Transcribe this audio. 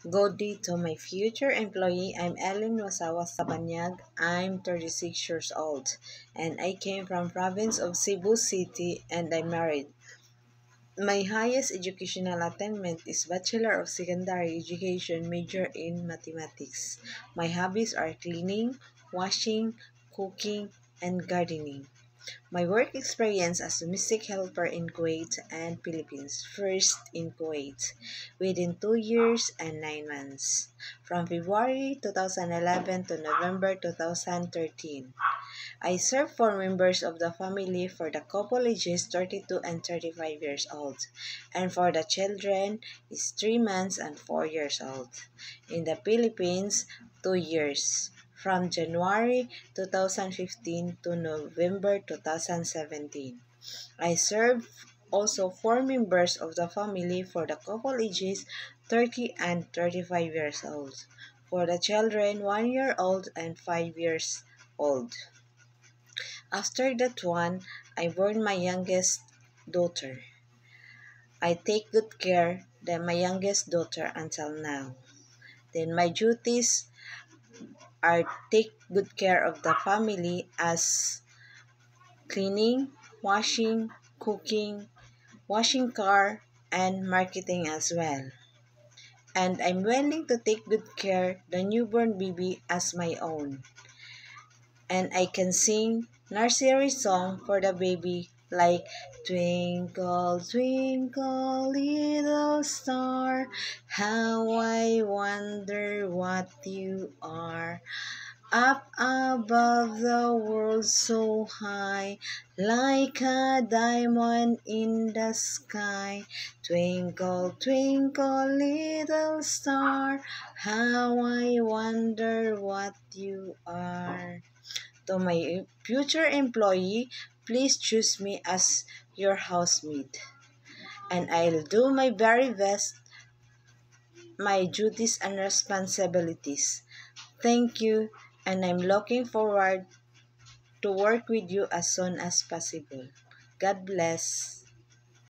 Good day to my future employee. I'm Ellen Wasawa Sabanyag. I'm 36 years old and I came from province of Cebu City and I'm married. My highest educational attainment is Bachelor of Secondary Education major in Mathematics. My hobbies are cleaning, washing, cooking, and gardening. My work experience as a domestic helper in Kuwait and Philippines. First in Kuwait, within 2 years and 9 months, from February 2011 to November 2013. I serve four members of the family for the couple ages 32 and 35 years old, and for the children is 3 months and 4 years old. In the Philippines, 2 years, from January 2015 to November 2017. I serve also four members of the family for the couple ages 30 and 35 years old. For the children 1 year old and 5 years old. After that one, I born my youngest daughter. I take good care of my youngest daughter until now. Then my duties are take good care of the family as cleaning, washing, cooking, washing car, and marketing as well. And I'm willing to take good care the newborn baby as my own. And I can sing nursery song for the baby like Twinkle, twinkle, little star, how I wonder what you are. Up above the world so high, like a diamond in the sky. Twinkle, twinkle, little star, how I wonder what you are. To my future employee, please choose me as your housemate. And I'll do my very best, my duties and responsibilities. Thank you, and I'm looking forward to work with you as soon as possible. God bless.